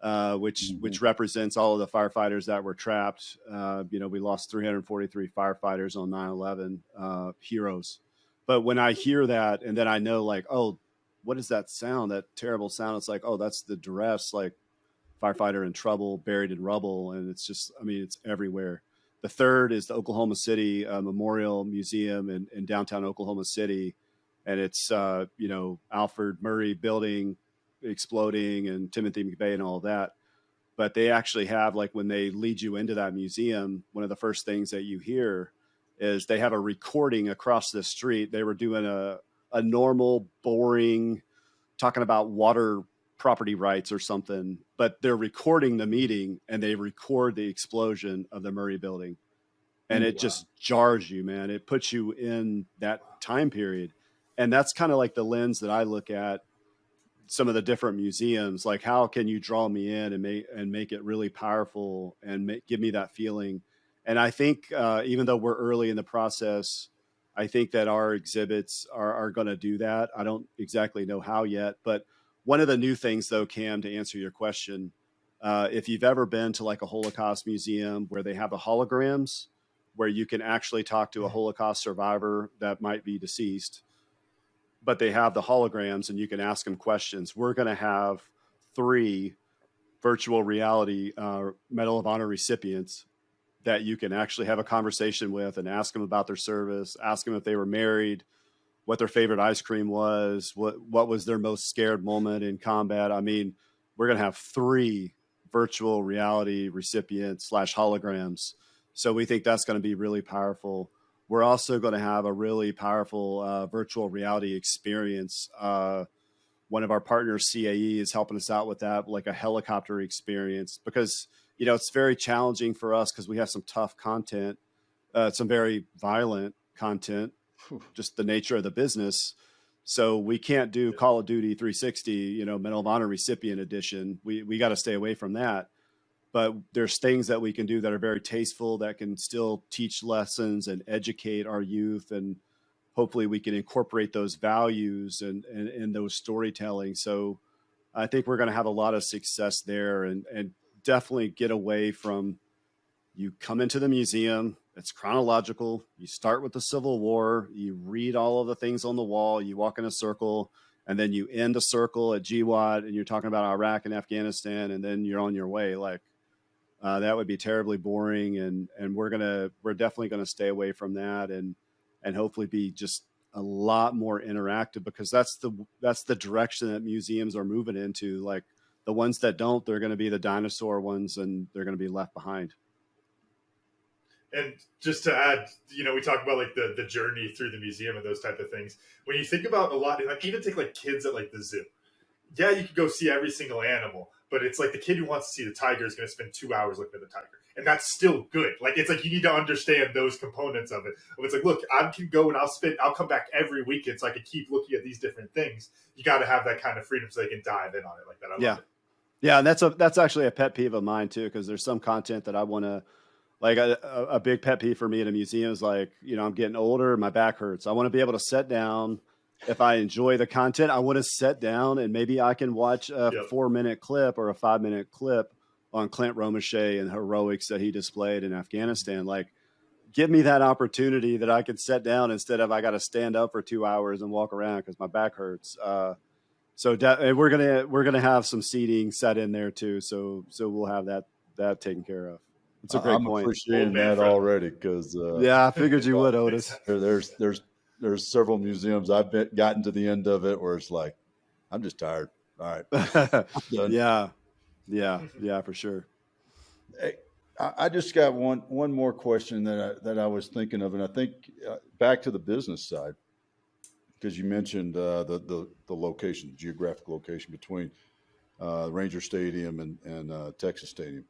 which represents all of the firefighters that were trapped. We lost 343 firefighters on 9/11, heroes. But when I hear that, and then I know, like, oh, what is that sound? That terrible sound. It's like, oh, that's the duress, like firefighter in trouble, buried in rubble. And it's just, it's everywhere. The third is the Oklahoma City Memorial Museum in downtown Oklahoma City. And it's, Alfred Murray Building, exploding and Timothy McVeigh and all of that. But they actually have, like, when they lead you into that museum, one of the first things that you hear is they have a recording across the street. They were doing a normal, boring, talking about water property rights or something, but they're recording the meeting and they record the explosion of the Murray building. And it just jars you, man. It puts you in that time period. And that's kind of like the lens that I look at some of the different museums. Like, how can you draw me in and make it really powerful and give me that feeling? And I think even though we're early in the process, I think that our exhibits are going to do that. I don't exactly know how yet, but one of the new things, though, Cam, to answer your question, if you've ever been to like a Holocaust museum where they have the holograms, where you can actually talk to a Holocaust survivor that might be deceased, but they have the holograms and you can ask them questions. We're going to have 3 virtual reality Medal of Honor recipients that you can actually have a conversation with and ask them about their service, ask them if they were married, what their favorite ice cream was, what was their most scared moment in combat. I mean, we're going to have 3 virtual reality recipients / holograms. So we think that's going to be really powerful. We're also going to have a really powerful virtual reality experience. One of our partners, CAE, is helping us out with that, like a helicopter experience, because, you know, it's very challenging for us because we have some tough content, some very violent content, just the nature of the business. So we can't do Call of Duty 360, you know, Medal of Honor recipient edition. We got to stay away from that. But there's things that we can do that are very tasteful, that can still teach lessons and educate our youth. And hopefully we can incorporate those values and those storytelling. So I think we're going to have a lot of success there, and definitely get away from, you come into the museum, it's chronological. You start with the Civil War, you read all of the things on the wall, you walk in a circle, and then you end a circle at GWAT and you're talking about Iraq and Afghanistan, and then you're on your way. Like, that would be terribly boring. And we're definitely going to stay away from that and hopefully be just a lot more interactive, because that's the direction that museums are moving into. Like, the ones that don't, they're going to be the dinosaur ones and they're going to be left behind. And just to add, you know, we talk about like the journey through the museum and those type of things. When you think about a lot, like even take like kids at like the zoo. Yeah, you could go see every single animal, but it's like the kid who wants to see the tiger is going to spend 2 hours looking at the tiger. And that's still good. Like, it's like you need to understand those components of it. It's like, look, I can go and I'll come back every weekend so I can keep looking at these different things. You got to have that kind of freedom so they can dive in on it like that. I love it. Yeah, and that's actually a pet peeve of mine too, because there's some content that I want to, like a big pet peeve for me in a museum is like, you know, I'm getting older, my back hurts. I want to be able to sit down. If I enjoy the content, I want to sit down and maybe I can watch a 4-minute clip or a 5-minute clip on Clint Romeshay and heroics that he displayed in Afghanistan. Like, give me that opportunity that I can sit down instead of I got to stand up for 2 hours and walk around because my back hurts. So we're gonna have some seating set in there too. So we'll have that taken care of. It's a great I'm point. appreciating that already, because yeah, I figured you would, Otis. There's several museums I've gotten to the end of it where it's like, I'm just tired. All right. Yeah, for sure. Hey, I just got one more question that I was thinking of, and I think back to the business side, because you mentioned the location, the geographic location between Ranger Stadium and Texas Stadium,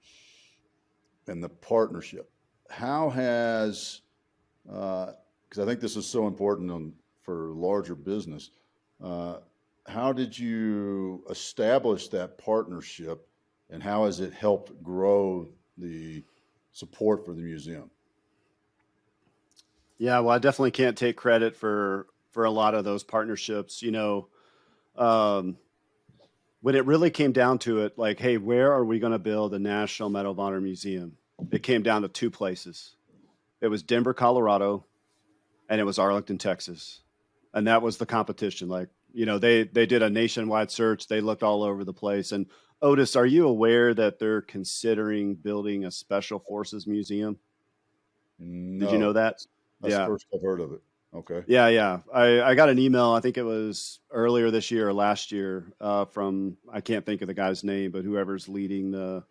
and the partnership. How has, because I think this is so important for larger business, how did you establish that partnership, and how has it helped grow the support for the museum? Yeah, well, I definitely can't take credit for a lot of those partnerships. You know, when it really came down to it, like, hey, where are we going to build a National Medal of Honor museum? It came down to 2 places. It was Denver, Colorado, and it was Arlington, Texas. And that was the competition. Like, you know, they did a nationwide search. They looked all over the place. And Otis, are you aware that they're considering building a Special Forces museum? No. Did you know that? That's the first I've heard of it. Okay. Yeah. I got an email, I think it was earlier this year or last year, from, I can't think of the guy's name, but whoever's leading the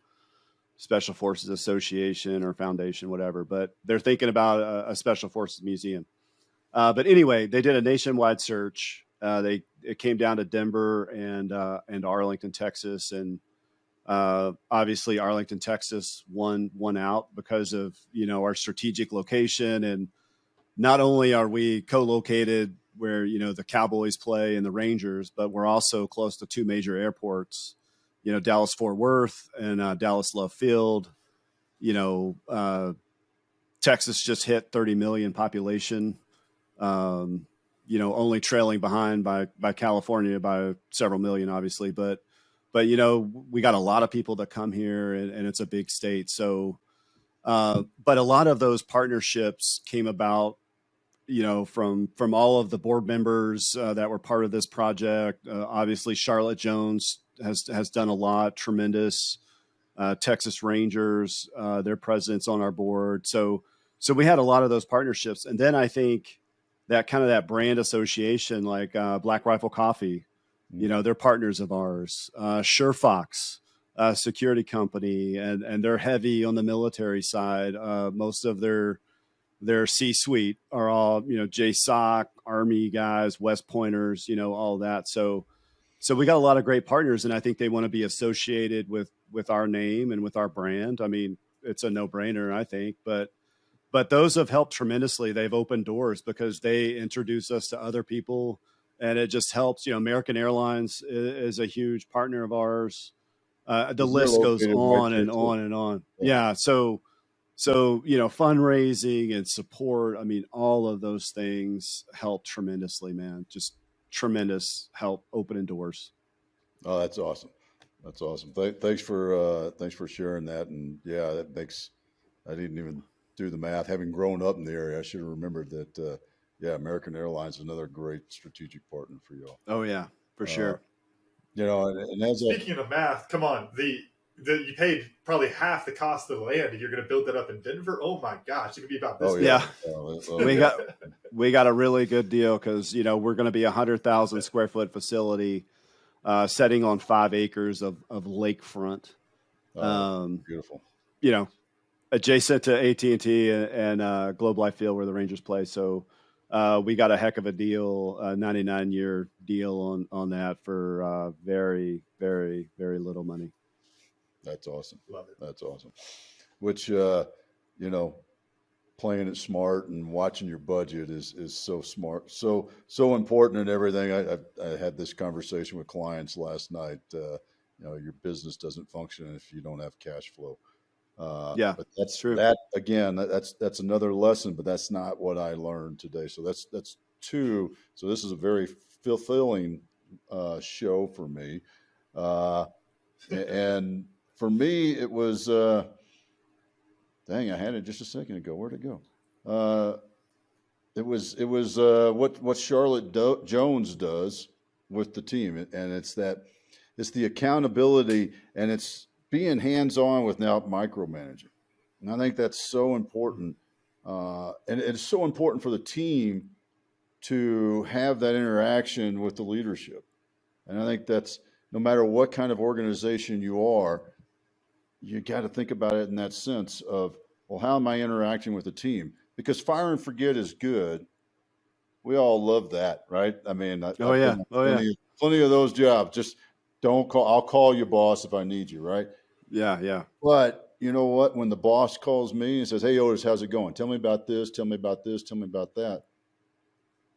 Special Forces Association or Foundation, whatever. But they're thinking about a Special Forces museum. But anyway, they did a nationwide search. It came down to Denver and Arlington, Texas, and obviously Arlington, Texas won out because of our strategic location, and not only are we co-located where the Cowboys play and the Rangers, but we're also close to two major airports, Dallas Fort Worth and Dallas Love Field. Texas just hit 30 million population. Only trailing behind by California by several million, obviously. But we got a lot of people that come here, and it's a big state. So, but a lot of those partnerships came about, from all of the board members that were part of this project. Obviously, Charlotte Jones has done a lot, tremendous. Texas Rangers, their president's on our board. So we had a lot of those partnerships. And then I think that kind of that brand association, like Black Rifle Coffee, they're partners of ours. SureFox, security company, and they're heavy on the military side. Most of their C-suite are all, JSOC, Army guys, West Pointers, all that. So we got a lot of great partners, and I think they want to be associated with our name and with our brand. I mean, it's a no-brainer, I think, but those have helped tremendously. They've opened doors because they introduce us to other people, and it just helps. American Airlines is a huge partner of ours. The list goes on and on and on. Yeah. So fundraising and support. I mean, all of those things help tremendously, man. Just tremendous help opening doors. Oh, that's awesome. That's awesome. Thanks for sharing that. And yeah, that makes, I didn't even do the math. Having grown up in the area, I should have remembered that. American Airlines is another great strategic partner for y'all. Oh yeah, for sure. And as speaking of math, come on, you paid probably half the cost of the land, and you're going to build that up in Denver. Oh my gosh, it could be about this. Oh yeah. We got a really good deal because we're going to be 100,000 square foot facility, setting on 5 acres of lakefront. Beautiful. Adjacent to AT&T and Globe Life Field where the Rangers play. So we got a heck of a deal, a 99-year deal on that for very, very, very little money. That's awesome. Love it. That's awesome. Which, playing it smart and watching your budget is so smart, so important in everything. I had this conversation with clients last night. Your business doesn't function if you don't have cash flow. But that's true. That again, that's another lesson, but that's not what I learned today. So that's two. So this is a very fulfilling show for me, and for me it was. Dang, I had it just a second ago. Where'd it go? It was what Charlotte Jones does with the team, and it's the accountability, and it's being hands-on without micromanaging. And I think that's so important. And it's so important for the team to have that interaction with the leadership. And I think that's, no matter what kind of organization you are, you got to think about it in that sense of, well, how am I interacting with the team? Because fire and forget is good. We all love that, right? I mean, plenty of those jobs. Just don't call. I'll call you, boss, if I need you, right? Yeah. But you know what? When the boss calls me and says, "Hey, Otis, how's it going? Tell me about this. Tell me about this. Tell me about that."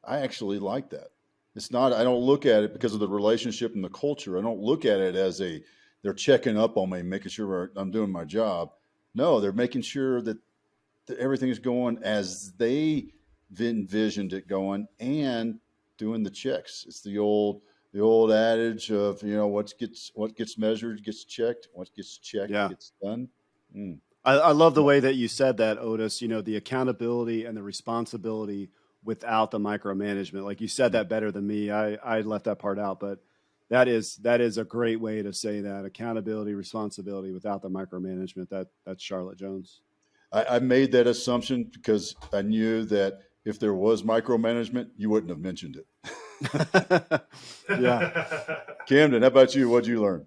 I actually like that. It's not. I don't look at it because of the relationship and the culture. I don't look at it as they're checking up on me, making sure I'm doing my job. No, they're making sure that everything is going as they envisioned it going, and doing the checks. It's the old adage of, what gets measured gets checked. What gets checked gets done. I love the way that you said that, Otis. The accountability and the responsibility without the micromanagement. Like you said that better than me. I left that part out, but that is a great way to say that. Accountability, responsibility without the micromanagement. That's Charlotte Jones. I made that assumption because I knew that if there was micromanagement, you wouldn't have mentioned it. Yeah. Camden, how about you? What'd you learn?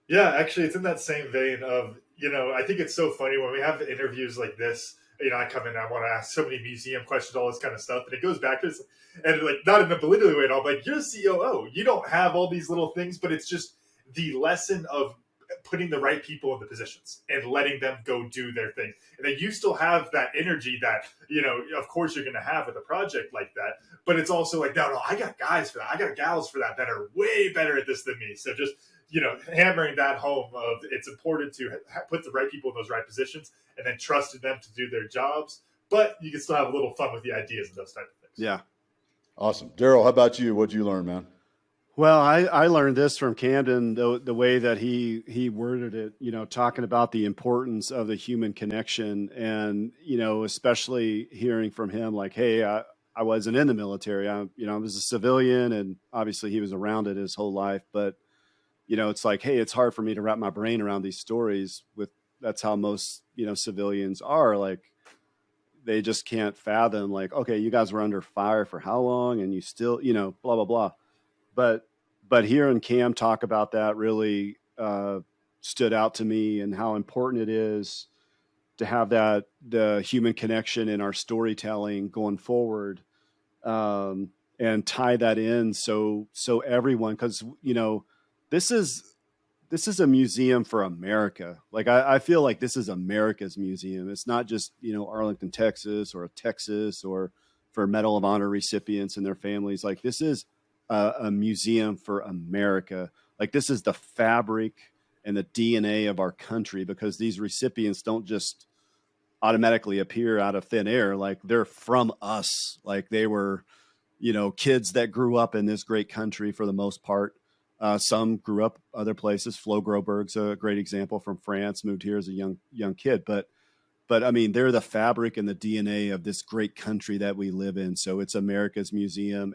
Yeah, actually, it's in that same vein of, I think it's so funny when we have interviews like this. I come in, I want to ask so many museum questions, all this kind of stuff. And it goes back to this, and like, not in a belittling way at all, but you're a COO. You don't have all these little things, but it's just the lesson of putting the right people in the positions and letting them go do their thing. And then you still have that energy that, of course you're going to have with a project like that. But it's also like, no, I got guys for that. I got gals for that are way better at this than me. So just, hammering that home of it's important to put the right people in those right positions and then trusting them to do their jobs. But you can still have a little fun with the ideas and those type of things. Yeah. Awesome. Darrell, how about you? What'd you learn, man? Well, I learned this from Camden, the way that he worded it, talking about the importance of the human connection and, especially hearing from him like, hey, I wasn't in the military. I was a civilian, and obviously he was around it his whole life. But, it's like, hey, it's hard for me to wrap my brain around these stories that's how most, civilians are. Like, they just can't fathom like, okay, you guys were under fire for how long? And you still, blah, blah, blah. But hearing Cam talk about that really stood out to me, and how important it is to have the human connection in our storytelling going forward, and tie that in so everyone, because this is a museum for America. Like I feel like this is America's museum. It's not just Arlington, Texas, or Texas, or for Medal of Honor recipients and their families. Like this is a museum for America. Like this is the fabric and the DNA of our country, because these recipients don't just automatically appear out of thin air. Like they're from us. Like they were, kids that grew up in this great country for the most part. Some grew up other places. Flo Groberg's a great example, from France, moved here as a young kid. But I mean, they're the fabric and the DNA of this great country that we live in. So it's America's museum.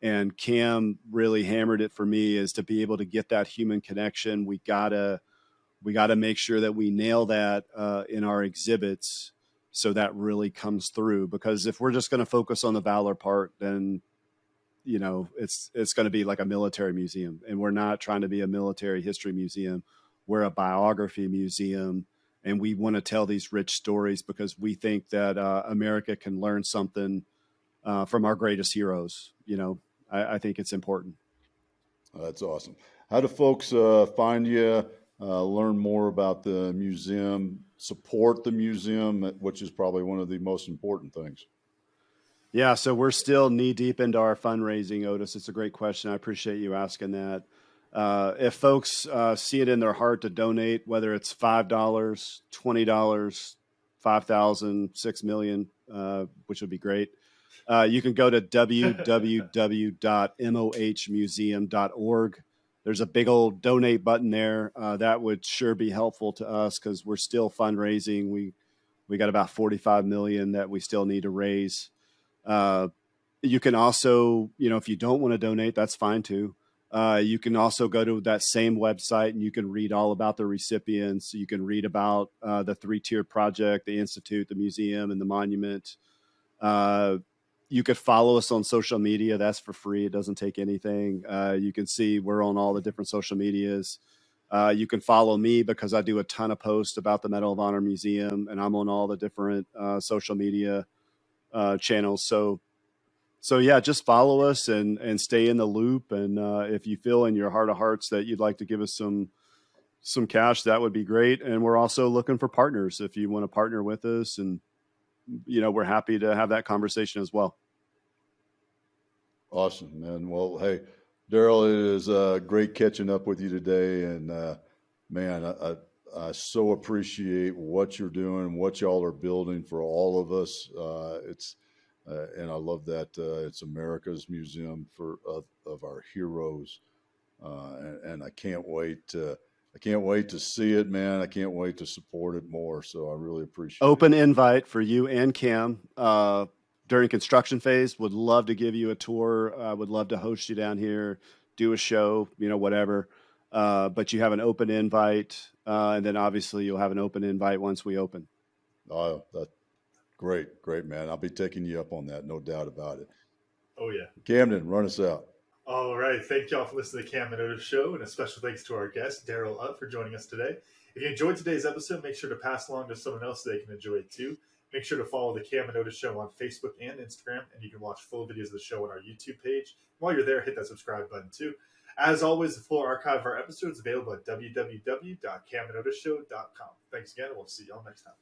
And Cam really hammered it for me, is to be able to get that human connection. We gotta make sure that we nail that in our exhibits, so that really comes through. Because if we're just going to focus on the valor part, then it's going to be like a military museum, and we're not trying to be a military history museum. We're a biography museum, and we want to tell these rich stories because we think that America can learn something from our greatest heroes. I think it's important. That's awesome. How do folks find you, learn more about the museum, support the museum, which is probably one of the most important things? Yeah, so we're still knee deep into our fundraising, Otis. It's a great question. I appreciate you asking that. If folks see it in their heart to donate, whether it's $5, $20, $5,000, $6 million, which would be great, you can go to www.mohmuseum.org. There's a big old donate button there. That would sure be helpful to us, because we're still fundraising. We got about 45 million that we still need to raise. You can also, if you don't want to donate, that's fine too. You can also go to that same website, and you can read all about the recipients. You can read about the 3-tier project, the Institute, the museum, and the monument. You could follow us on social media. That's for free. It doesn't take anything. You can see we're on all the different social medias. You can follow me, because I do a ton of posts about the Medal of Honor Museum, and I'm on all the different social media channels. So yeah, just follow us and stay in the loop. And if you feel in your heart of hearts that you'd like to give us some cash, that would be great. And we're also looking for partners. If you want to partner with us, and we're happy to have that conversation as well. Awesome, man. Well, hey, Darrell, it is great catching up with you today. And man, I so appreciate what you're doing, what y'all are building for all of us. And I love that it's America's museum of our heroes. And I can't wait to see it, man. I can't wait to support it more. So I really appreciate Open invite for you and Cam during construction phase. Would love to give you a tour. Would love to host you down here, do a show, whatever. But you have an open invite, and then obviously you'll have an open invite once we open. Oh, Great, great, man. I'll be taking you up on that, no doubt about it. Oh, yeah. Camden, run us out. All right. Thank y'all for listening to the Cam and Otis Show, and a special thanks to our guest, Darrell Utt, for joining us today. If you enjoyed today's episode, make sure to pass along to someone else so they can enjoy it too. Make sure to follow the Cam and Otis Show on Facebook and Instagram, and you can watch full videos of the show on our YouTube page. While you're there, hit that subscribe button too. As always, the full archive of our episodes is available at www.camandotisshow.com. Thanks again, and we'll see y'all next time.